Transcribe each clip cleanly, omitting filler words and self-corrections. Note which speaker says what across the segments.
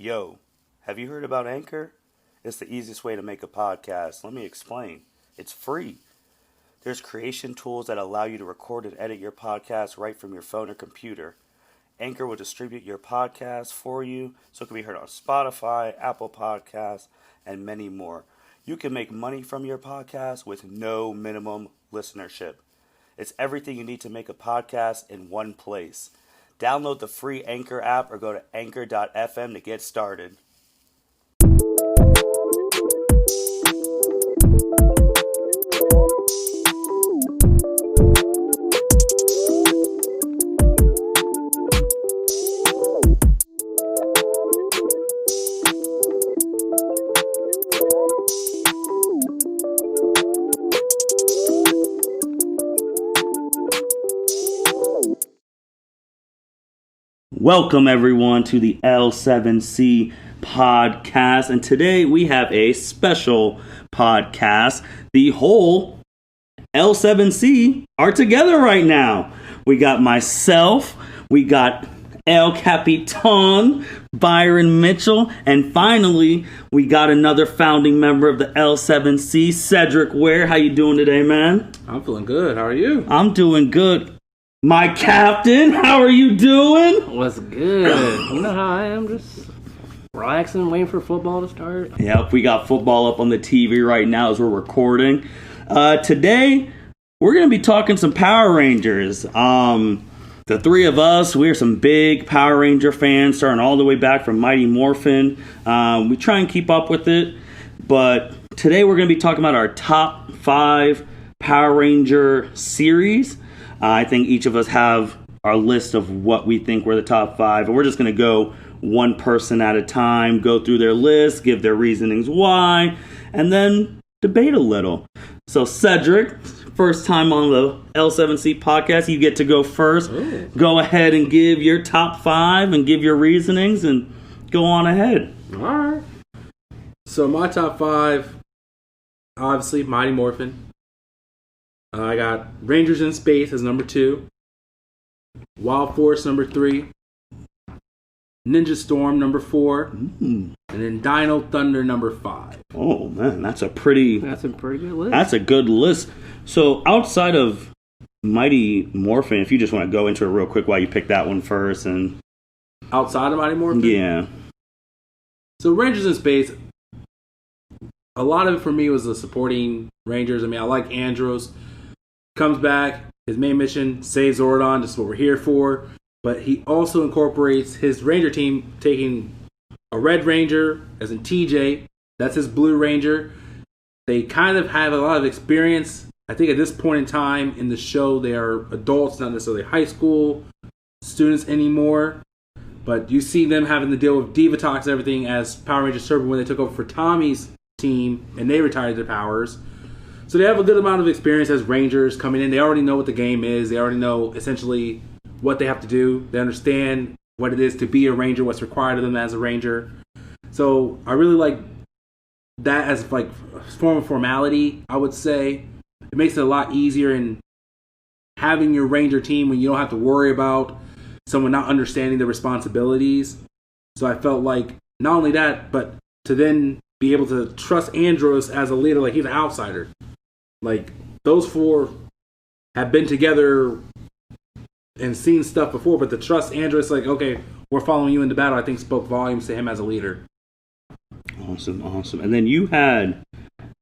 Speaker 1: Yo, have you heard about Anchor? It's the easiest way to make a podcast. Let me explain. It's free. There's creation tools that allow you to record and edit your podcast right from your phone or computer. Anchor will distribute your podcast for you so it can be heard on Spotify, Apple Podcasts, and many more. You can make money from your podcast with no minimum listenership. It's everything you need to make a podcast in one place. Download the free Anchor app or go to anchor.fm to get started. Welcome everyone to the L7C podcast, and today we have a special podcast. The whole L7C are together right now. We got myself, we got El Capitan, Byron Mitchell, and finally we got another founding member of the L7C, Cedric Ware. How you doing today, man?
Speaker 2: I'm feeling good. How are you?
Speaker 1: I'm doing good. My captain, how are you doing?
Speaker 3: What's good? You know how I am, just relaxing, waiting for football to start.
Speaker 1: Yep, we got football up on the TV right now as we're recording. Today, we're going to be talking some Power Rangers. The three of us, we're some big Power Ranger fans, starting all the way back from Mighty Morphin. We try and keep up with it, but today we're going to be talking about our top 5 Power Ranger series. I think each of us have our list of what we think were the top 5, and we're just going to go one person at a time, go through their list, give their reasonings why, and then debate a little. So Cedric, first time on the L7C podcast, you get to go first. Ooh. Go ahead and give your top 5 and give your reasonings and go on ahead.
Speaker 2: All right. So my top 5, obviously Mighty Morphin. I got Rangers in Space as number 2, Wild Force number 3, Ninja Storm number 4, and then Dino Thunder number 5.
Speaker 1: Oh man, that's a pretty good
Speaker 3: list.
Speaker 1: That's a good list. So outside of Mighty Morphin, if you just want to go into it real quick while you pick that one first, and
Speaker 2: outside of Mighty Morphin,
Speaker 1: yeah.
Speaker 2: So Rangers in Space, a lot of it for me was the supporting Rangers. I mean, I like Andros. Comes back, his main mission, save Zordon, this is what we're here for. But he also incorporates his Ranger team, taking a Red Ranger, as in TJ, that's his Blue Ranger. They kind of have a lot of experience. I think at this point in time in the show, they are adults, not necessarily high school students anymore. But you see them having to deal with Divatox and everything as Power Rangers Turbo when they took over for Tommy's team and they retired their powers. So they have a good amount of experience as Rangers coming in. They already know what the game is. They already know essentially what they have to do. They understand what it is to be a Ranger, what's required of them as a Ranger. So I really like that as like a form of formality, I would say. It makes it a lot easier in having your Ranger team when you don't have to worry about someone not understanding the responsibilities. So I felt like not only that, but to then be able to trust Andros as a leader, like he's an outsider. Like, those 4 have been together and seen stuff before, but to trust Andros, like, okay, we're following you into battle, I think spoke volumes to him as a leader.
Speaker 1: Awesome. And then what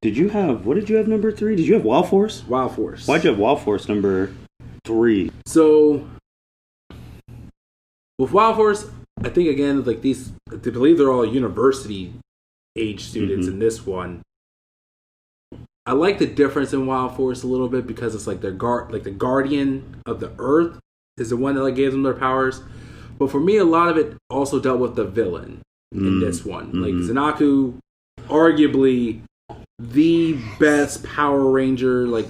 Speaker 1: did you have number 3? Did you have Wild Force?
Speaker 2: Wild Force.
Speaker 1: Why'd you have Wild Force number 3?
Speaker 2: So, with Wild Force, I think, again, like these, I believe they're all university age students in this one. I like the difference in Wild Force a little bit because it's like the guardian of the Earth is the one that like gave them their powers. But for me, a lot of it also dealt with the villain in this one. Like Zanaku, arguably the best Power Ranger, like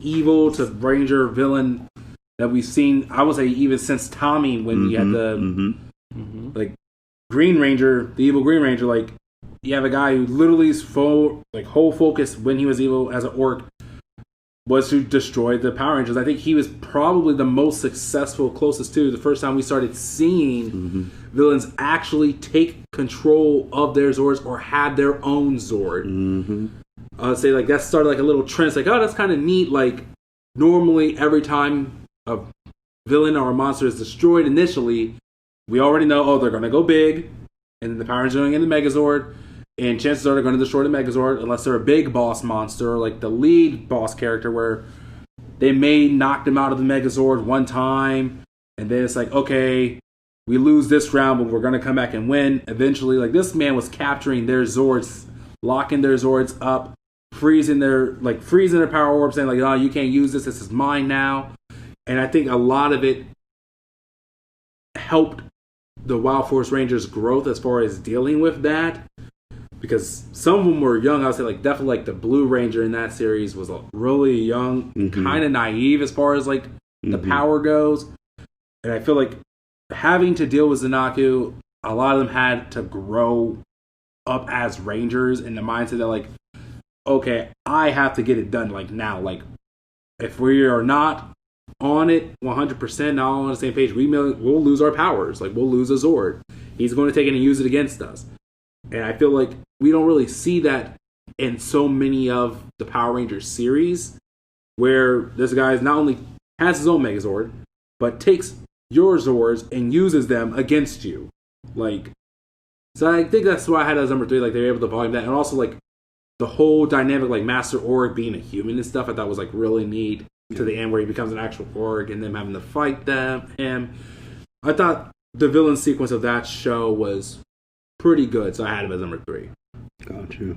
Speaker 2: evil to Ranger villain that we've seen. I would say even since Tommy, when you had the like Green Ranger, the evil Green Ranger, like. You have a guy who literally whole focus when he was evil as an orc was to destroy the Power Rangers. I think he was probably the most successful, closest to the first time we started seeing villains actually take control of their Zords or have their own Zord. I would say like that started like a little trend. It's like, oh, that's kind of neat. Like normally every time a villain or a monster is destroyed initially, we already know, oh, they're going to go big, and then the Power Rangers are going to get the Megazord, and chances are they're going to destroy the Megazord unless they're a big boss monster, or like the lead boss character where they may knock them out of the Megazord one time, and then it's like, okay, we lose this round, but we're going to come back and win eventually. Like this man was capturing their Zords, locking their Zords up, freezing their power orb, saying like, oh, you can't use this is mine now. And I think a lot of it helped the Wild Force Rangers' growth as far as dealing with that, because some of them were young. I would say like definitely like the Blue Ranger in that series was really young, kind of naive as far as like the power goes. And I feel like having to deal with Zanaku, a lot of them had to grow up as Rangers in the mindset that like, okay, I have to get it done like now. Like if we are not on it 100%, not on the same page, we'll lose our powers. Like we'll lose a Zord. He's going to take it and use it against us. And I feel like we don't really see that in so many of the Power Rangers series, where this guy not only has his own Megazord, but takes your Zords and uses them against you. Like, so I think that's why I had it as number 3. Like they were able to volume that, and also like the whole dynamic, like Master Org being a human and stuff, I thought was like really neat. To the end where he becomes an actual org and them having to fight him. I thought the villain sequence of that show was pretty good, so I had him as number 3.
Speaker 1: Got you.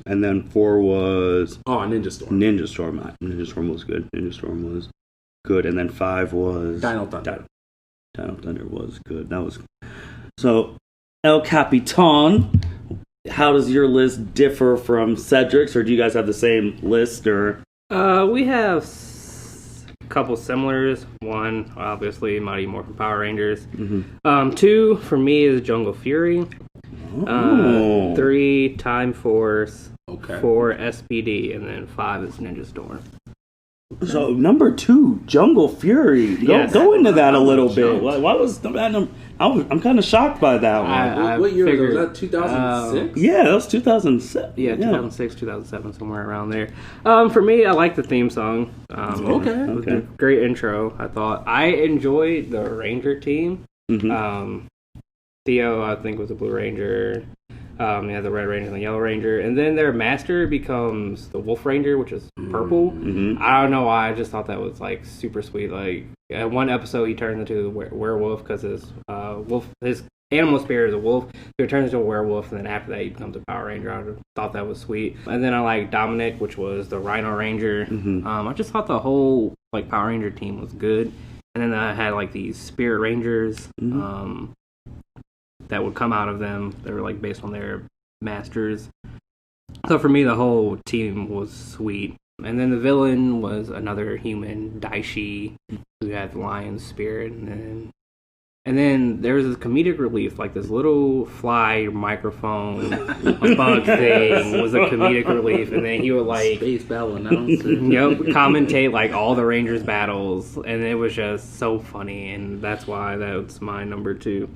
Speaker 1: And then 4 was
Speaker 2: Ninja Storm.
Speaker 1: Ninja Storm was good. Ninja Storm was good. And then 5 was
Speaker 2: Dino Thunder.
Speaker 1: Dino Thunder was good. That was so. El Capitan, how does your list differ from Cedric's, or do you guys have the same list? Or
Speaker 3: we have couple similars. 1, obviously, Mighty Morphin Power Rangers. 2 for me is Jungle Fury. 3 Time Force. 4 SPD, and then 5 is Ninja Storm.
Speaker 1: So number 2, Jungle Fury. Go into that a little bit. Why was that? I'm kind of shocked by that one.
Speaker 2: What year was that? 2006?
Speaker 1: Yeah, that was 2007.
Speaker 3: Yeah, 2006, 2007, somewhere around there. For me, I like the theme song.
Speaker 1: Okay.
Speaker 3: Great intro, I thought. I enjoyed the Ranger team. Theo, I think, was a Blue Ranger. Yeah, the Red Ranger and the Yellow Ranger. And then their master becomes the Wolf Ranger, which is purple. I don't know why, I just thought that was like super sweet. Like at one episode he turns into the werewolf because his animal spirit is a wolf, so he turns into a werewolf, and then after that he becomes a Power Ranger. I thought that was sweet. And then I like Dominic, which was the Rhino Ranger. I just thought the whole like Power Ranger team was good. And then I had like these Spirit Rangers that would come out of them. They were like based on their masters. So for me, the whole team was sweet. And then the villain was another human, Daishi, who had the lion's spirit. And then there was this comedic relief, like this little fly microphone bug thing was a comedic relief. And then he would like
Speaker 2: Space Battle announcer.
Speaker 3: Commentate like all the Rangers battles, and it was just so funny. And that's why that's my number 2.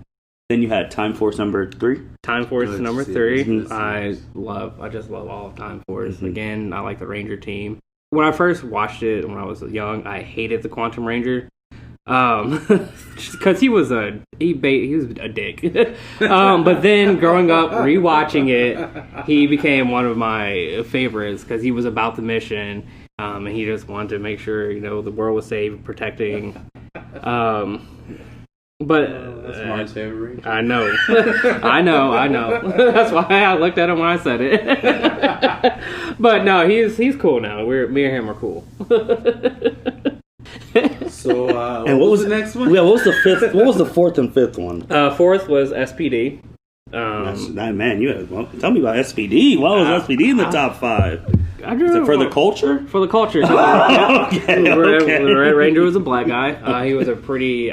Speaker 1: Then you had Time Force number 3.
Speaker 3: Time Force is number 3. I just love all of Time Force. Again, I like the Ranger team. When I first watched it when I was young, I hated the Quantum Ranger. Because he was a dick. But then growing up, rewatching it, he became one of my favorites because he was about the mission, and he just wanted to make sure the world was safe, protecting. But
Speaker 2: that's my favorite.
Speaker 3: I know. I know. That's why I looked at him when I said it. But no, he's cool now. Me and him are cool.
Speaker 2: So,
Speaker 1: and what was
Speaker 2: the next one?
Speaker 1: Yeah, what was the fifth? What was the 4th and 5th one?
Speaker 3: 4th was SPD.
Speaker 1: Tell me about SPD. Why was SPD in the top 5? Is it for the culture?
Speaker 3: For the culture.
Speaker 1: Okay.
Speaker 3: The Red Ranger was a black guy. I think he was a pretty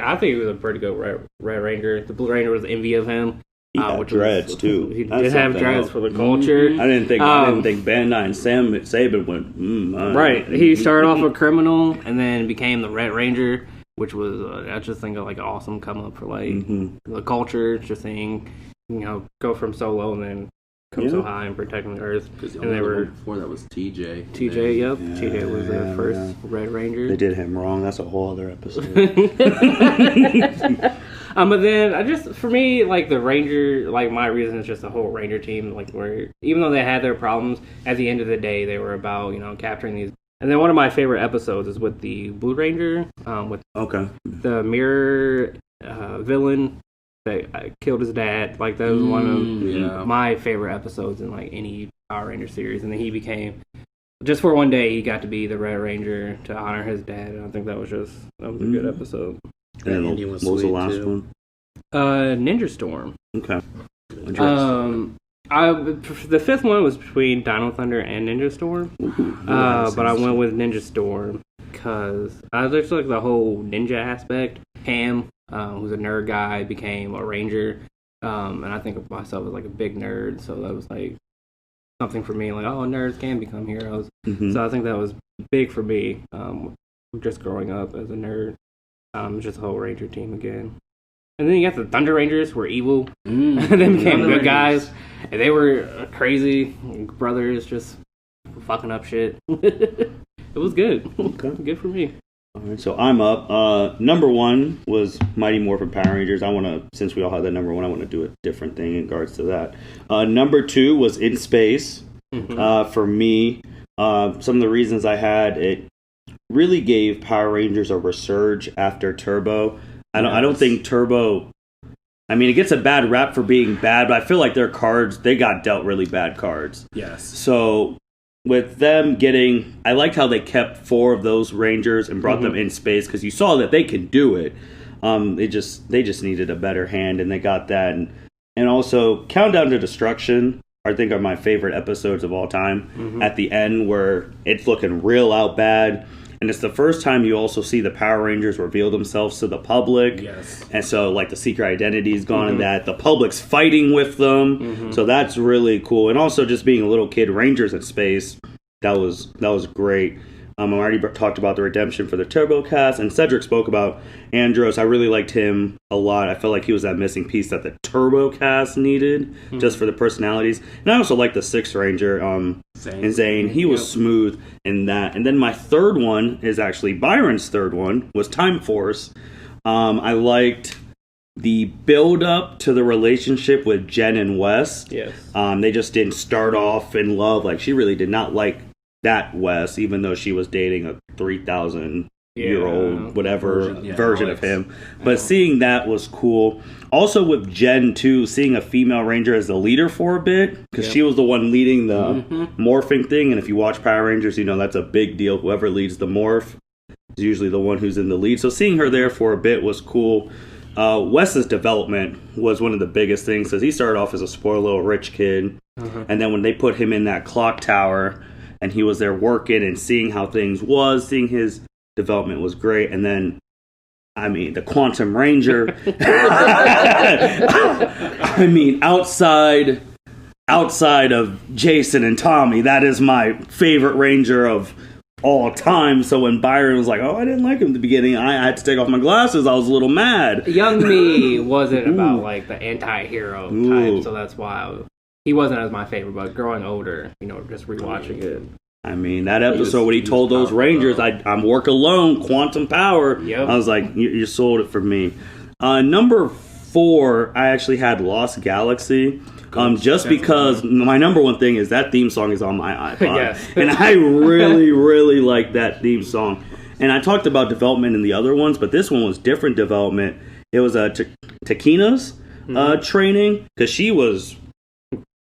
Speaker 3: good Red Ranger. The Blue Ranger was envy of him.
Speaker 1: He had dreads too.
Speaker 3: He
Speaker 1: That's
Speaker 3: did have
Speaker 1: something
Speaker 3: dreads
Speaker 1: else.
Speaker 3: for the culture.
Speaker 1: I didn't think Bandai and Saban went.
Speaker 3: Right. He started off a criminal and then became the Red Ranger, which was I just think like an awesome come up for like the culture. Just saying, go from so low and then come so high and protecting the Earth.
Speaker 2: And
Speaker 3: they were
Speaker 2: before that was TJ.
Speaker 3: TJ, yep. TJ was the first Red Ranger.
Speaker 1: They did him wrong. That's a whole other episode.
Speaker 3: But then for me, like the Ranger, like my reason is just the whole Ranger team, like where even though they had their problems, at the end of the day, they were about capturing these. And then one of my favorite episodes is with the Blue Ranger, with the mirror villain that killed his dad. Like that was one of my favorite episodes in like any Power Ranger series. And then he became, just for one day, he got to be the Red Ranger to honor his dad. And I think that was a good episode.
Speaker 1: And what was the last one?
Speaker 3: Ninja Storm.
Speaker 1: Okay.
Speaker 3: The fifth one was between Dino Thunder and Ninja Storm, but I went with Ninja Storm because I just like the whole ninja aspect. Cam, who's a nerd guy, became a ranger, and I think of myself as like a big nerd, so that was like something for me. Like, oh, nerds can become heroes. So I think that was big for me. Just growing up as a nerd, just the whole Ranger team again. And then you got the Thunder Rangers, were evil, and then became good guys. And they were crazy brothers, just fucking up shit. It was good. Okay. Good for me.
Speaker 1: All right, so I'm up. Number one was Mighty Morphin Power Rangers. Since we all had that number one, I want to do a different thing in regards to that. Number two was In Space. For me, some of the reasons I had, it really gave Power Rangers a resurge after Turbo. I don't think Turbo, I mean, it gets a bad rap for being bad, but I feel like their cards, they got dealt really bad cards.
Speaker 2: Yes.
Speaker 1: So with them I liked how they kept 4 of those Rangers and brought them in space, because you saw that they can do it. They just needed a better hand, and they got that. And also, Countdown to Destruction, I think, are my favorite episodes of all time. At the end, where it's looking real out bad. And it's the first time you also see the Power Rangers reveal themselves to the public.
Speaker 2: Yes.
Speaker 1: And so, like, the secret identity is gone and that. The public's fighting with them. So that's really cool. And also just being a little kid, Rangers in space, that was great. I already talked about the redemption for the Turbo cast. And Cedric spoke about Andros. I really liked him a lot. I felt like he was that missing piece that the Turbo cast needed, just for the personalities. And I also liked the Sixth Ranger, Zane. He was smooth in that. And then my third one is actually Byron's third one, was Time Force. I liked the build up to the relationship with Jen and Wes.
Speaker 3: Yes.
Speaker 1: They just didn't start off in love. Like, she really did not like that Wes, even though she was dating a 3,000-year-old version of him. But seeing that was cool. Also with Jen too, seeing a female Ranger as the leader for a bit, because she was the one leading the morphing thing. And if you watch Power Rangers, you know that's a big deal. Whoever leads the morph is usually the one who's in the lead. So seeing her there for a bit was cool. Wes's development was one of the biggest things, because he started off as a spoiled little rich kid, and then when they put him in that clock tower and he was there working and seeing how things was, seeing his development was great. And then, I mean, the Quantum Ranger. I mean, outside of Jason and Tommy, that is my favorite Ranger of all time. So when Byron was like, oh, I didn't like him at the beginning, I had to take off my glasses. I was a little mad.
Speaker 3: Young me wasn't about like the anti-hero type, so that's why he wasn't as my favorite. But growing older, just rewatching it.
Speaker 1: I mean, that episode when he told those Rangers, I'm work alone, quantum power. I was like, you sold it for me. Number 4, I actually had Lost Galaxy. Just because my number one thing is that theme song is on my iPod. And I really, really like that theme song. And I talked about development in the other ones, but this one was different development. It was Takina's training, because she was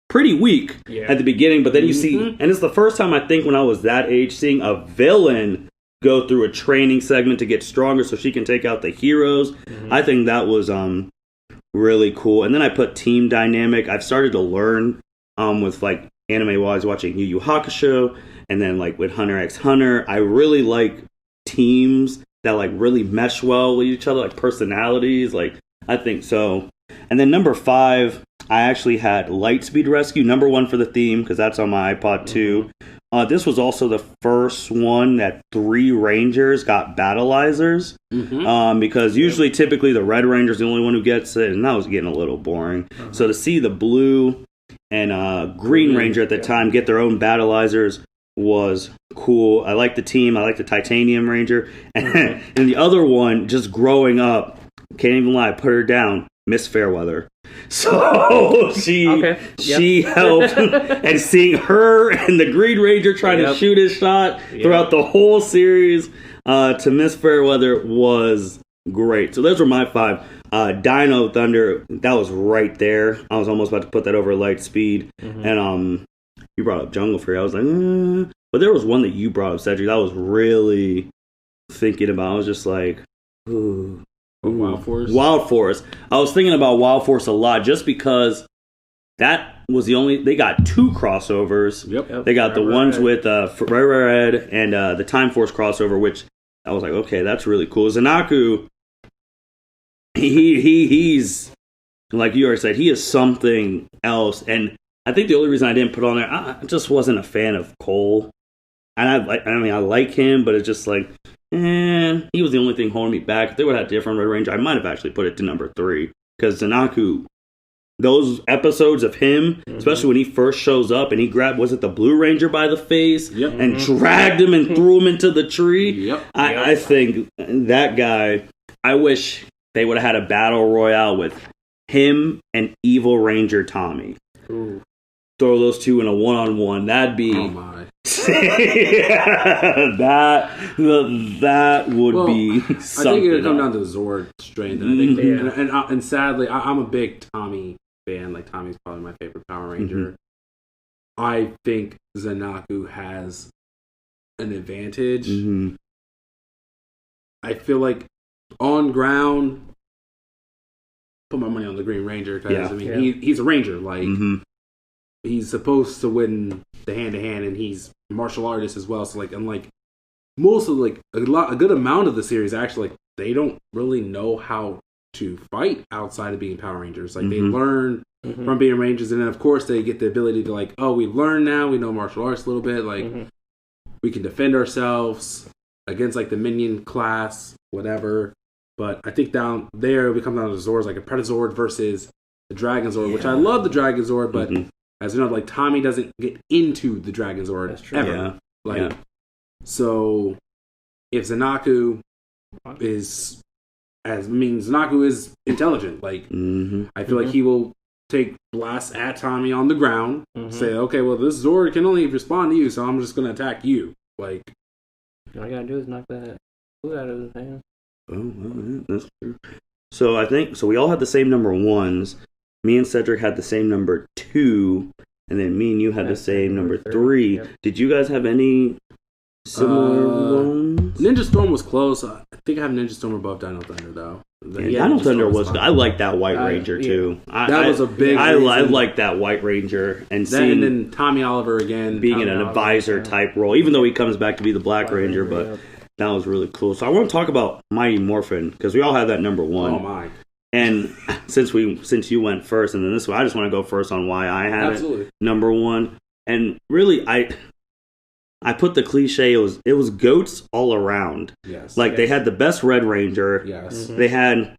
Speaker 1: pretty weak at the beginning, but then you see, and it's the first time I think when I was that age seeing a villain go through a training segment to get stronger so she can take out the heroes. I think that was really cool. And then I put team dynamic. I've started to learn with like anime while I was watching Yu Yu Hakusho, and then like with Hunter x Hunter, I really like teams that like really mesh well with each other, like personalities. Like, I think so. And then number 5, I actually had Lightspeed Rescue, number 1 for the theme, because that's on my iPod too. This was also the first one that 3 Rangers got battleizers, because usually, typically, the Red Ranger's the only one who gets it, and that was getting a little boring. So to see the Blue and Green Ranger at the time get their own battleizers was cool. I like the team. I like the Titanium Ranger. And the other one, just growing up, can't even lie, put her down, Miss Fairweather. So she helped, and seeing her and the Green Ranger trying to shoot his shot throughout the whole series to Miss Fairweather was great. So those were my 5. Dino Thunder, that was right there. I was almost about to put that over Lightspeed. And you brought up Jungle Fury. I was like, but there was one that you brought up, Cedric, that I was really thinking about. I was just like, ooh.
Speaker 2: Wild Force?
Speaker 1: Wild Force. I was thinking about Wild Force a lot just because that was the only... They got 2 crossovers. Yep. They got the ones with Red and the Time Force crossover, which I was like, okay, that's really cool. Zanaku, he's... Like you already said, he is something else. And I think the only reason I didn't put on there, I just wasn't a fan of Cole. And I like him, but it's just like... he was the only thing holding me back. If they would have had a different Red Ranger, I might have actually put it to number 3. Because Zanaku, those episodes of him, especially when he first shows up and he grabbed, was it the Blue Ranger by the face? And dragged him and threw him into the tree? I think that guy, I wish they would have had a battle royale with him and Evil Ranger Tommy.
Speaker 3: Ooh.
Speaker 1: Throw those two in a one-on-one. That'd be...
Speaker 2: Oh, my.
Speaker 1: that would be something.
Speaker 2: I think it would come down to Zord strength. And I think, and sadly, I'm a big Tommy fan. Like, Tommy's probably my favorite Power Ranger. I think Zanaku has an advantage. I feel like on ground, put my money on the Green Ranger because he's a Ranger. Like he's supposed to win the hand-to-hand, and he's a martial artist as well. So like, unlike most of a good amount of the series, actually, like, they don't really know how to fight outside of being Power Rangers. Like they learn from being Rangers, and then of course they get the ability to like, oh, we learn now, we know martial arts a little bit, like we can defend ourselves against like the minion class, whatever. But I think down there we come down to Zords, like a Pretazord versus the Dragon Zord, which I love the Dragon Zord, but as you know, like Tommy doesn't get into the Dragon Zord ever. So if Zanaku is Zanaku is intelligent. Like I feel like he will take blasts at Tommy on the ground, say, okay, well this Zord can only respond to you, so I'm just gonna attack you. Like
Speaker 3: all I gotta do is knock that food out of his hand.
Speaker 1: Oh, that's true. So I think we all had the same number 1s. Me and Cedric had the same number 2, and then me and you had the same number 3. Yep. Did you guys have any similar ones?
Speaker 2: Ninja Storm was close. I think I have Ninja Storm above Dino Thunder, though.
Speaker 1: Dino Thunder was good. I like that White Ranger, too.
Speaker 2: That was a big
Speaker 1: I like that White Ranger. And
Speaker 2: then Tommy Oliver again.
Speaker 1: Being in an advisor type role, even though he comes back to be the Black Ranger, but that was really cool. So I want to talk about Mighty Morphin, because we all had that number 1.
Speaker 2: Oh, my.
Speaker 1: And since you went first, and then this one, I just want to go first on why I had it number 1. And really, I put the cliche. It was goats all around. Yes, they had the best Red Ranger. Yes, they had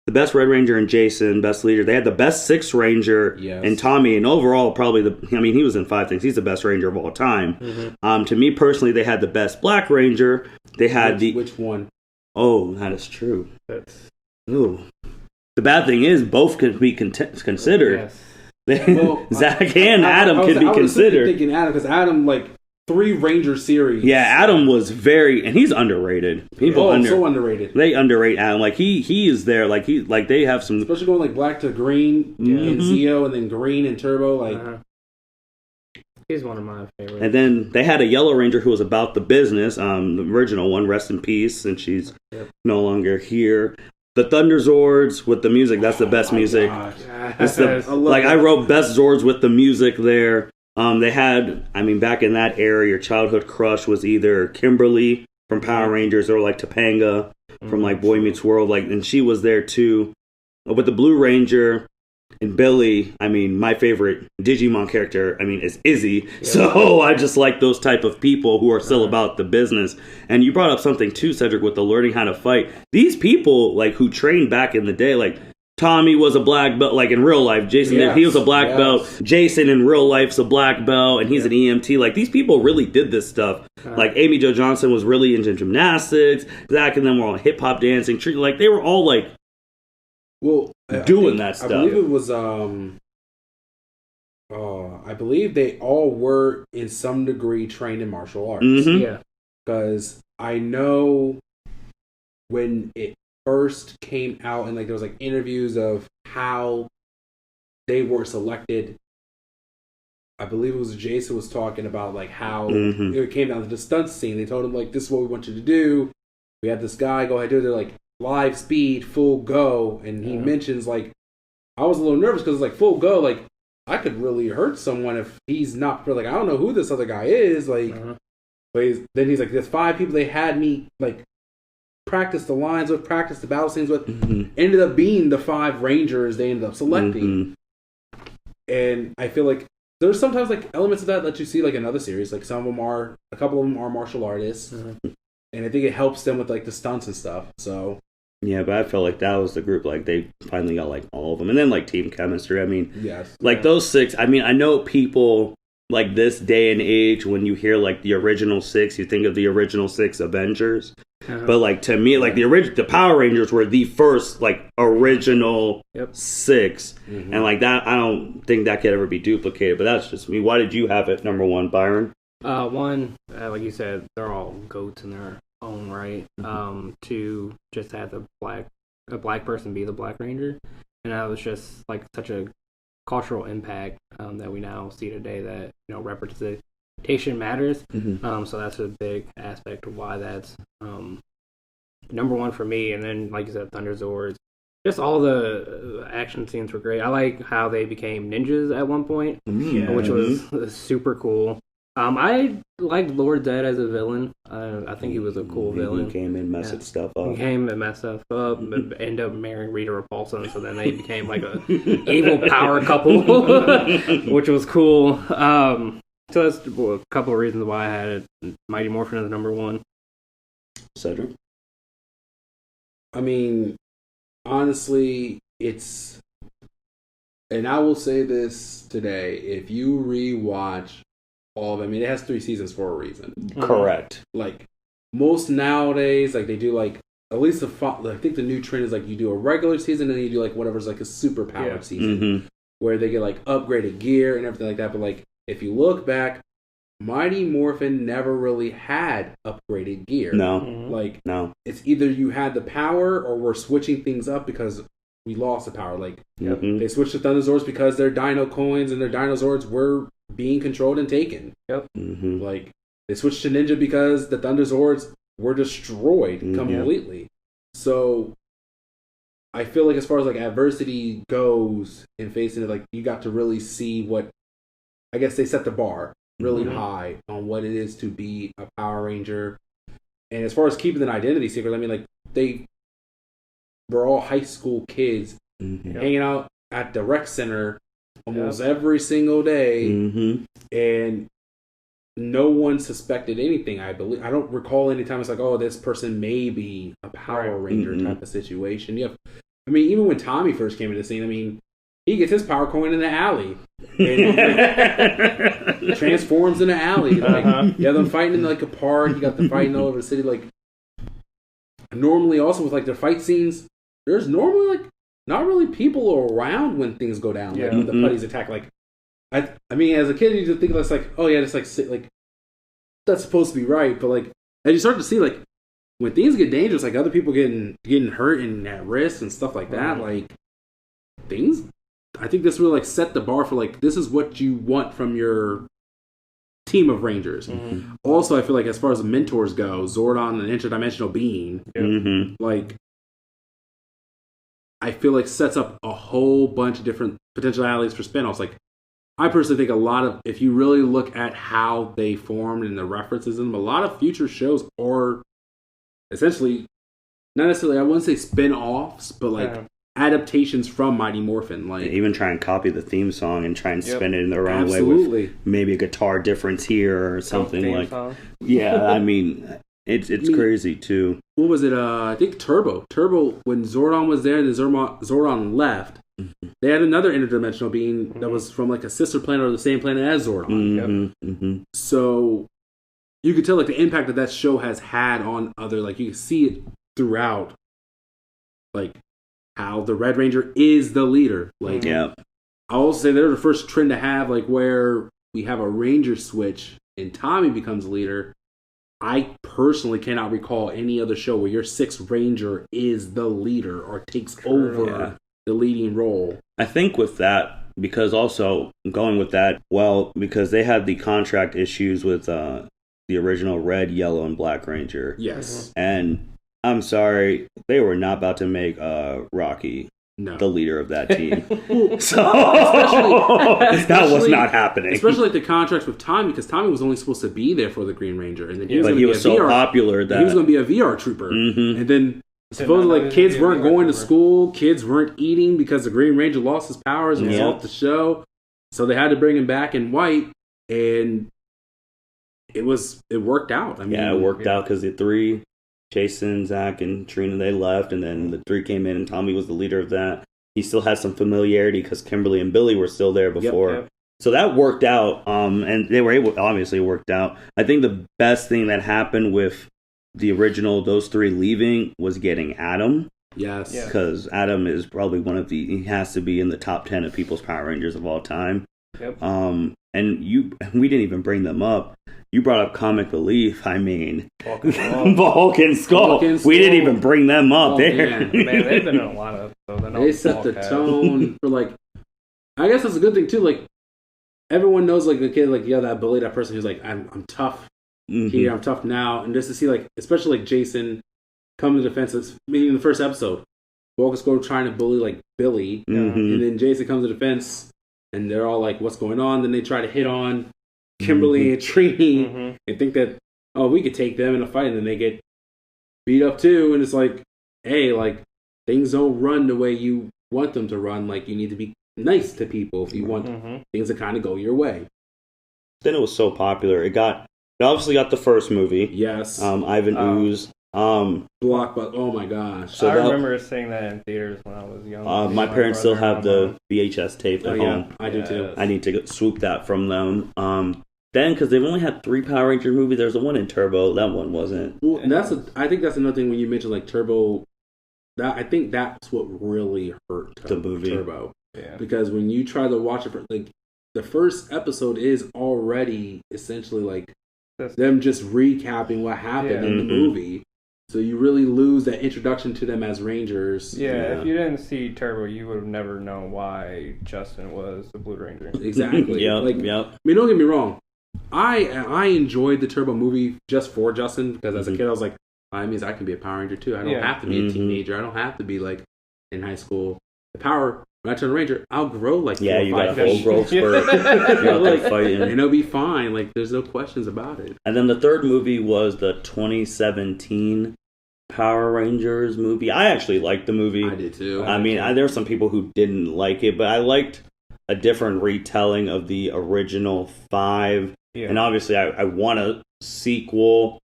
Speaker 1: the best Red Ranger in Jason, best leader. They had the best Sixth Ranger in Tommy, and overall, probably he was in 5 things. He's the best Ranger of all time. To me personally, they had the best Black Ranger. They had
Speaker 2: which one?
Speaker 1: Oh, that is true. The bad thing is both could be considered. Well, Zach and Adam could be considered.
Speaker 2: I was thinking Adam, because Adam, like, 3 Ranger series.
Speaker 1: Yeah, Adam was and he's underrated.
Speaker 2: So underrated.
Speaker 1: They underrate Adam. Like he is there. Like they have some,
Speaker 2: especially going like black to green in Zeo, and then green and Turbo. Like
Speaker 3: he's one of my favorites.
Speaker 1: And then they had a Yellow Ranger who was about the business. The original one, rest in peace, and she's no longer here. The Thunder Zords with the music, that's the best music. I wrote best Zords with the music there. They had, back in that era, your childhood crush was either Kimberly from Power Rangers or like Topanga from like Boy Meets World, and she was there too. with the Blue Ranger and Billy, I mean, my favorite Digimon character, I mean, is Izzy. Yeah. So I just like those type of people who are still about the business. And you brought up something too, Cedric, with the learning how to fight. These people, like, who trained back in the day, like, Tommy was a black belt, like in real life. Jason, he was a black belt. Jason in real life's a black belt, and he's an EMT. Like, these people really did this stuff. Like, Amy Jo Johnson was really into gymnastics. Zach and them were on hip hop dancing. Like, they were all like, doing that stuff.
Speaker 2: I believe it was. I believe they all were in some degree trained in martial arts.
Speaker 1: Mm-hmm.
Speaker 3: Yeah,
Speaker 2: because I know when it first came out, and like there was like interviews of how they were selected. I believe it was Jason was talking about like how it came down to the stunt scene. They told him like, "This is what we want you to do. We had this guy go ahead and do it." They're like, live speed, full go, and he mentions like, I was a little nervous because it's like full go, like I could really hurt someone if he's not. Like, I don't know who this other guy is. Like, but then he's like, there's 5 people they had me like practice the lines with, practice the battle scenes with, ended up being the 5 Rangers they ended up selecting. And I feel like there's sometimes like elements of that you see like in other series. Like some of them are, a couple of them are martial artists, and I think it helps them with like the stunts and stuff. So
Speaker 1: yeah, but I felt like that was the group, like they finally got like all of them, and then like team chemistry. I mean, those 6. I mean, I know people like this day and age, when you hear like the original 6, you think of the original 6 Avengers. But like to me, like the Power Rangers were the first like original 6, and like that, I don't think that could ever be duplicated. But that's just me. Why did you have it number 1, Byron?
Speaker 3: One, like you said, they're all goats in their own right. 2, just have a black person be the Black Ranger, and that was just like such a cultural impact that we now see today, that representation matters. So that's a big aspect of why that's number 1 for me. And then, like you said, Thunder Zords, just all the action scenes were great. I like how they became ninjas at one point, which was super cool. I liked Lord Zed as a villain. I think he was a cool villain.
Speaker 1: He came and messed stuff up.
Speaker 3: He came and messed stuff up, ended up marrying Rita Repulsa, and so then they became like a evil power couple, which was cool. So that's a couple of reasons why I had it. Mighty Morphin as number 1.
Speaker 1: Cedric?
Speaker 2: I mean, honestly, it's... And I will say this today. If you rewatch all of it, I mean, it has 3 seasons for a reason.
Speaker 1: Correct.
Speaker 2: Like, most nowadays, like, they do, like, at least I think the new trend is, like, you do a regular season and then you do, like, whatever's, like, a super powered season. Where they get, like, upgraded gear and everything like that. But, like, if you look back, Mighty Morphin never really had upgraded gear.
Speaker 1: No.
Speaker 2: No. It's either you had the power or we're switching things up because we lost the power. Like, they switched to Thunder Zords because their Dino Coins and their Dino Zords were being controlled and taken. Like, they switched to Ninja because the Thunder Zords were destroyed completely. So I feel like as far as like adversity goes and facing it, like you got to really see what, I guess they set the bar really high on what it is to be a Power Ranger. And as far as keeping an identity secret, I mean, like they were all high school kids hanging out at the rec center almost every single day, and no one suspected anything. I believe I don't recall any time it's like, oh, this person may be a Power Ranger type of situation. I mean, even when Tommy first came into the scene, I mean, he gets his power coin in the alley and transforms in the alley. Like, you have them fighting in like a park. You got them fighting all over the city. Like, normally, also with like the fight scenes, there's normally like not really people around when things go down. Like when the putties attack. Like, I mean, as a kid, you just think that's like, oh yeah, it's like that's supposed to be right. But like, as you start to see, like when things get dangerous, like other people getting hurt and at risk and stuff like that, like things. I think this really like set the bar for like this is what you want from your team of Rangers. Also, I feel like as far as the mentors go, Zordon, an interdimensional being, like I feel like sets up a whole bunch of different potentialities for spinoffs. Like I personally think a lot of, if you really look at how they formed and the references in them, a lot of future shows are essentially not necessarily, I wouldn't say spin-offs, but like adaptations from Mighty Morphin. Like
Speaker 1: even try and copy the theme song and try and spin it in their own
Speaker 2: absolutely.
Speaker 1: way with maybe a guitar difference here or something like.
Speaker 3: Song.
Speaker 1: Yeah, I mean, it's crazy too.
Speaker 2: What was it? I think Turbo. When Zordon was there and then Zordon left, they had another interdimensional being that was from like a sister planet or the same planet as Zordon. So you could tell like the impact that show has had on other, like you can see it throughout, like how the Red Ranger is the leader. Like, I also say they're the first trend to have like where we have a Ranger switch and Tommy becomes leader. I personally cannot recall any other show where your sixth Ranger is the leader or takes over the leading role.
Speaker 1: I think with that, because also going with that, well, because they had the contract issues with the original Red, Yellow, and Black Ranger.
Speaker 2: Yes.
Speaker 1: And I'm sorry, they were not about to make Rocky the leader of that team. So that was not happening.
Speaker 2: Especially like the contracts with Tommy, because Tommy was only supposed to be there for the Green Ranger, and then he was
Speaker 1: so popular that
Speaker 2: he was going to be a VR trooper, and then supposedly like kids weren't going to school, kids weren't eating because the Green Ranger lost his powers and was off the show, so they had to bring him back in white, and it worked out. I mean,
Speaker 1: it worked out because the three. Jason, Zach, and Trina, they left, and then the three came in, and Tommy was the leader of that. He still had some familiarity because Kimberly and Billy were still there before. Yep. So that worked out, and they were able, obviously it worked out. I think the best thing that happened with the original, those three leaving, was getting Adam.
Speaker 2: Yes.
Speaker 1: Because Adam is probably he has to be in the top 10 of people's Power Rangers of all time.
Speaker 3: Yep.
Speaker 1: And we didn't even bring them up. You brought up Comic Relief. I mean, Bulk and Skull. We didn't even bring them up there.
Speaker 3: Man, they've been in a lot of. So
Speaker 2: they set the tone for like. I guess that's a good thing too. Like everyone knows, like the kid, like that bully, that person who's like, I'm tough here, I'm tough now, and just to see like, especially like Jason come to defense. Meaning in the first episode, Bulk and Skull trying to bully like Billy, and then Jason comes to defense, and they're all like, "What's going on?" Then they try to hit on Kimberly and Trini and think that, we could take them in a fight, and then they get beat up too, and it's like, hey, like things don't run the way you want them to run. Like you need to be nice to people if you want things to kind of go your way.
Speaker 1: Then it was so popular. It obviously got the first movie.
Speaker 2: Yes.
Speaker 1: Ivan Ooze.
Speaker 2: Blockbuster. Oh my gosh.
Speaker 3: So I remember seeing that in theaters when I was young.
Speaker 1: My parents still have the VHS tape at home.
Speaker 2: I do too.
Speaker 1: I need to swoop that from them. Then, because they've only had 3 Power Ranger movies, there's the one in Turbo. That one wasn't.
Speaker 2: Well, I think that's another thing when you mentioned like Turbo. I think that's what really hurt
Speaker 1: the movie
Speaker 2: Turbo. Yeah. Because when you try to watch it, like the first episode is already essentially like them just recapping what happened in the movie. So you really lose that introduction to them as Rangers.
Speaker 3: Yeah, if you didn't see Turbo, you would have never known why Justin was the Blue Ranger.
Speaker 2: Exactly. I mean, don't get me wrong. I enjoyed the Turbo movie just for Justin, because as a kid I was like, that means I can be a Power Ranger too. I don't have to be a teenager. I don't have to be like in high school. The power, when I turn Ranger, I'll grow like 4 or 5
Speaker 1: you got a whole growth spurt. You're out there fighting.
Speaker 2: And it'll be fine. Like, there's no questions about it.
Speaker 1: And then the third movie was the 2017 Power Rangers movie. I actually liked the movie.
Speaker 2: I did too.
Speaker 1: I mean, there were some people who didn't like it, but I liked a different retelling of the original 5. Yeah. And obviously, I want a sequel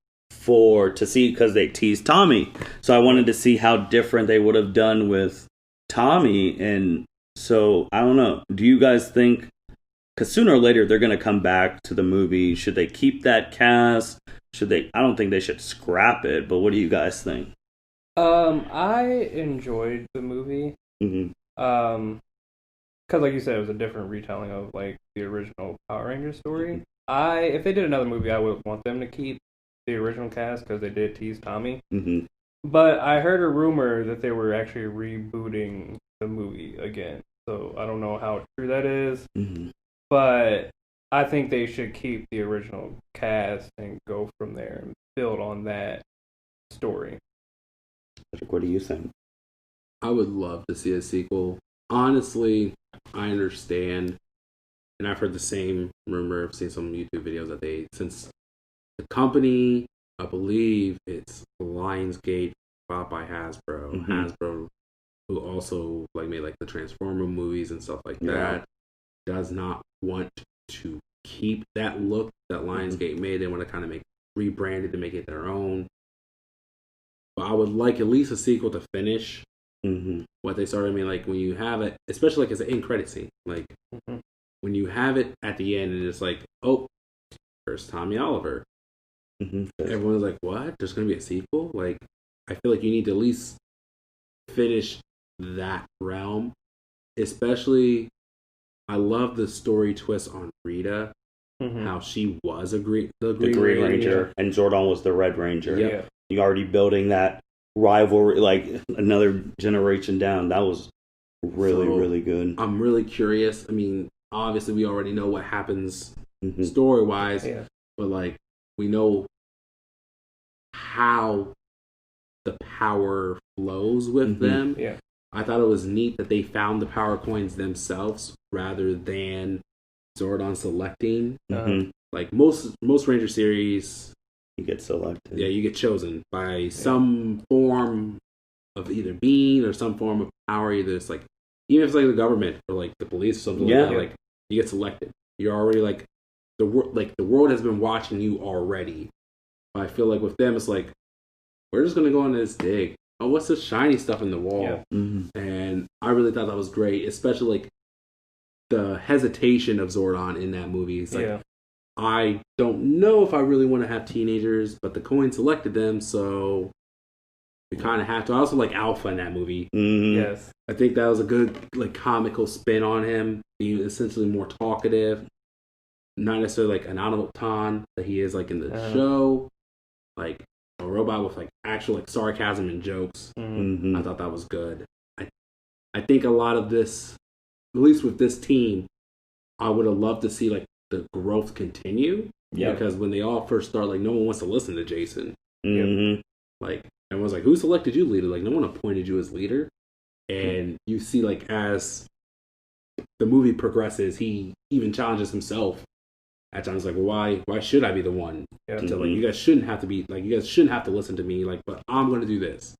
Speaker 1: to see, because they teased Tommy. So I wanted to see how different they would have done with Tommy. And so, I don't know. Do you guys think, because sooner or later they're going to come back to the movie, should they keep that cast? I don't think they should scrap it, but what do you guys think?
Speaker 3: I enjoyed the movie. Because like you said, it was a different retelling of like the original Power Ranger story. If they did another movie, I would want them to keep the original cast, because they did tease Tommy. But I heard a rumor that they were actually rebooting the movie again. So I don't know how true that is. But I think they should keep the original cast and go from there and build on that story.
Speaker 1: What do you think?
Speaker 2: I would love to see a sequel. Honestly, I understand. And I've heard the same rumor. I've seen some YouTube videos that since the company, I believe it's Lionsgate, bought by Hasbro. Hasbro who also like made like the Transformer movies and stuff like that, does not want to keep that look that Lionsgate made. They want to kind of rebrand it to make it their own. But I would like at least a sequel to finish what they started. I mean, like when you have it, especially like as an end credit scene, like when you have it at the end and it's like, oh, there's Tommy Oliver. Everyone's like, what? There's going to be a sequel? Like, I feel like you need to at least finish that realm. Especially, I love the story twist on Rita. How she was the Green Ranger.
Speaker 1: And Zordon was the Red Ranger.
Speaker 2: Yep. Yeah.
Speaker 1: You're already building that rivalry, like another generation down. That was really good. I'm really curious. I mean, obviously, we already know what happens story-wise, but like, we know how the power flows with them. Yeah. I thought it was neat that they found the power coins themselves rather than Zordon selecting. Like most Ranger series, you get selected. Yeah, you get chosen by some form of either being or some form of power. Either it's like, even if it's like the government or like the police or something like that, like you get selected. You're already like the world has been watching you already. But I feel like with them, it's like, we're just gonna go on this dig. Oh, what's this shiny stuff in the wall? Yeah. And I really thought that was great, especially like the hesitation of Zordon in that movie. It's like, I don't know if I really want to have teenagers, but the coin selected them, so we kind of have to. I also like Alpha in that movie.
Speaker 3: Yes,
Speaker 2: I think that was a good like comical spin on him. Being essentially more talkative, not necessarily like an automaton that he is like in the show, like a robot with like actual like sarcasm and jokes. I thought that was good. I think a lot of this, at least with this team, I would have loved to see like the growth continue. Yeah. Because when they all first start, like no one wants to listen to Jason. Like everyone's like, "Who selected you leader?" Like no one appointed you as leader. And you see like as the movie progresses, he even challenges himself at times. Like, well, why should I be the one? To like, you guys shouldn't have to be like, you guys shouldn't have to listen to me. Like, but I'm going to do this.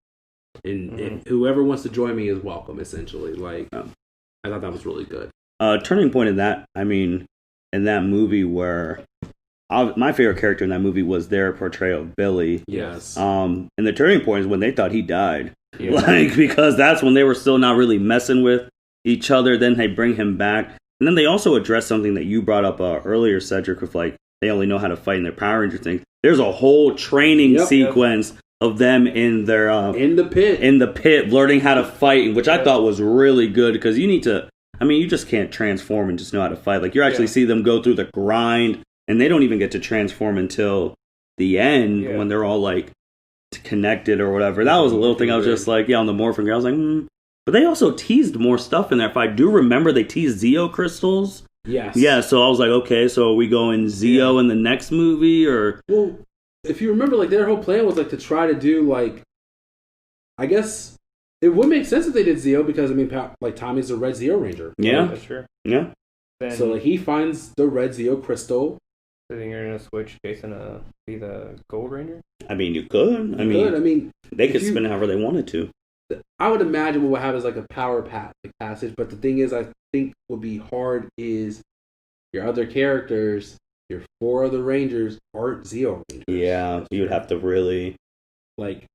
Speaker 2: And if whoever wants to join me is welcome. Essentially, like I thought that was really good.
Speaker 1: Turning point in that, I mean, in that movie where my favorite character in that movie was their portrayal of Billy.
Speaker 2: Yes.
Speaker 1: And the turning point is when they thought he died. Like, because that's when they were still not really messing with each other. Then they bring him back. And then they also address something that you brought up earlier, Cedric, with like, they only know how to fight in their Power Ranger thing. There's a whole training sequence of them in their
Speaker 2: in the pit
Speaker 1: learning how to fight, which I thought was really good, because you need to, I mean, you just can't transform and just know how to fight. Like, you actually see them go through the grind, and they don't even get to transform until the end when they're all like connected or whatever. That was a little thing I was just like, on the morphing, I was like, But they also teased more stuff in there. If I do remember, they teased Zeo crystals.
Speaker 2: Yes.
Speaker 1: Yeah, so I was like, okay, so are we going Zeo in the next movie, or?
Speaker 2: Well, if you remember, like, their whole plan was like to try to do like, I guess it would make sense if they did Zeo, because I mean, like, Tommy's the Red Zeo Ranger.
Speaker 1: Yeah,
Speaker 3: that's true.
Speaker 1: Yeah.
Speaker 3: Then,
Speaker 2: so like, he finds the Red Zeo crystal.
Speaker 3: So then you're gonna switch Jason to be the Gold Ranger?
Speaker 1: I mean, you could. I mean, they could spin it however they wanted to.
Speaker 2: I would imagine what would happen is like a power passage, but the thing is, I think would be hard is your other characters, your 4 other Rangers aren't Zeo Rangers.
Speaker 1: Yeah, you would have to really,
Speaker 2: like,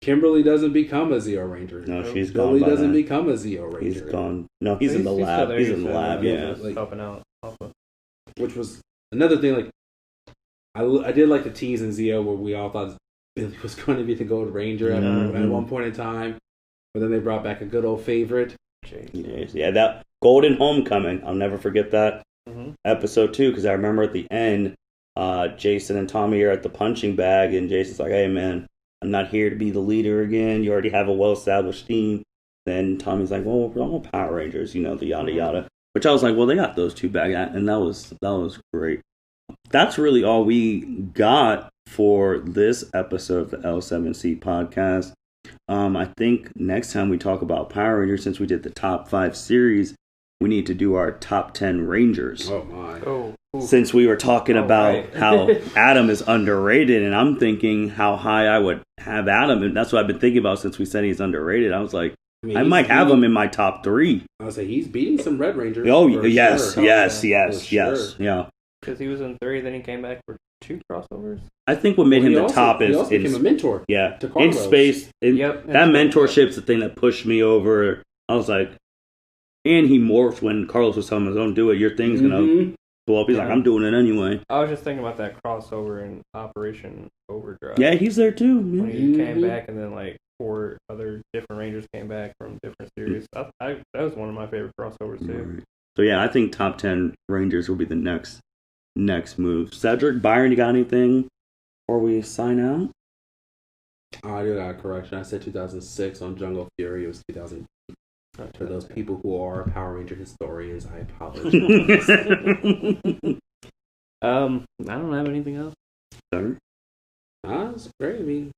Speaker 2: Kimberly doesn't become a Zeo Ranger.
Speaker 1: No, she's
Speaker 2: Billy
Speaker 1: gone.
Speaker 2: doesn't become a Zeo Ranger.
Speaker 1: He's gone. No, he's in the lab. He's in the lab. Yeah,
Speaker 3: like, helping out.
Speaker 2: Which was another thing. Like, I did like the tease in Zeo where we all thought Billy was going to be the Gold Ranger at one point in time. But then they brought back a good old favorite.
Speaker 1: Yeah, that Golden Homecoming. I'll never forget that episode too, because I remember at the end, Jason and Tommy are at the punching bag, and Jason's like, "Hey man, I'm not here to be the leader again. You already have a well-established team." Then Tommy's like, "Well, we're all Power Rangers, you know, the yada yada." Which I was like, "Well, they got those two back," and that was great. That's really all we got for this episode of the L7C podcast. I think next time we talk about Power Rangers, since we did the top 5 series, we need to do our top 10 Rangers.
Speaker 2: Oh my!
Speaker 1: Since we were talking about how Adam is underrated, and I'm thinking how high I would have Adam, and that's what I've been thinking about since we said he's underrated. I was like,
Speaker 2: mean,
Speaker 1: I might have him in my top 3.
Speaker 2: I would say he's beating some Red Rangers.
Speaker 1: Oh,
Speaker 2: for
Speaker 1: yes,
Speaker 2: sure.
Speaker 1: yes,
Speaker 2: For
Speaker 1: yes,
Speaker 2: sure.
Speaker 1: yes, yeah.
Speaker 3: Because he was in 3, then he came back for 2 crossovers.
Speaker 1: I think what made him the top
Speaker 2: he
Speaker 1: is
Speaker 2: also became a mentor.
Speaker 1: yeah,
Speaker 2: to
Speaker 1: in
Speaker 2: Carlos.
Speaker 1: space.
Speaker 3: Yep,
Speaker 1: That mentorship's the thing that pushed me over. I was like, and he morphed when Carlos was telling him, "Don't do it. Your thing's gonna blow up." He's like, "I'm doing it anyway."
Speaker 3: I was just thinking about that crossover in Operation Overdrive.
Speaker 1: Yeah, he's there too.
Speaker 3: When
Speaker 1: Yeah.
Speaker 3: he came back, and then like 4 other different Rangers came back from different series. That was one of my favorite crossovers too.
Speaker 1: Right. So yeah, I think top 10 Rangers will be the next move. Cedric, Byron, you got anything before we sign out?
Speaker 2: I do got a correction. I said 2006 on Jungle Fury. It was 2000. For those people who are Power Ranger historians, I apologize.
Speaker 3: I don't have anything else.
Speaker 1: Sure.
Speaker 2: That's great. I mean,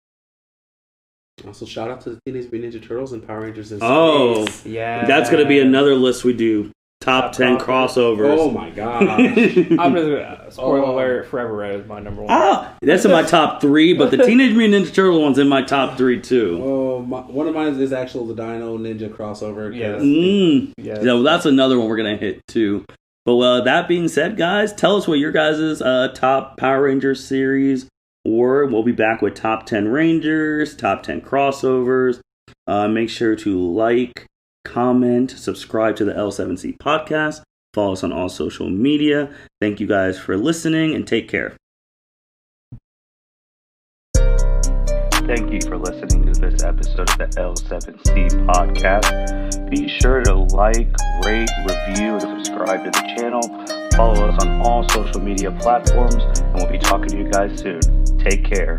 Speaker 2: also shout out to the Teenage Mutant Ninja Turtles and Power Rangers in
Speaker 1: Oh,
Speaker 2: space.
Speaker 3: Yeah,
Speaker 1: that's gonna be another list we do. Top 10 crossovers.
Speaker 2: Oh my gosh.
Speaker 3: I'm just gonna spoiler alert. Forever Red is my number 1.
Speaker 1: Ah, that's in my top 3, but the Teenage Mutant Ninja Turtle one's in my top 3 too.
Speaker 2: Oh, one of mine is actually the Dino Ninja crossover.
Speaker 3: Yes.
Speaker 1: Yeah, well, that's another one we're gonna hit too. But that being said, guys, tell us what your guys' top Power Rangers series were. We'll be back with top 10 Rangers, top 10 crossovers. Make sure to like, comment, subscribe to the L7C podcast. Follow us on all social media. Thank you guys for listening, and take care. Thank you for listening to this episode of the L7C podcast. Be sure to like, rate, review, and subscribe to the channel. Follow us on all social media platforms, and we'll be talking to you guys soon. Take care.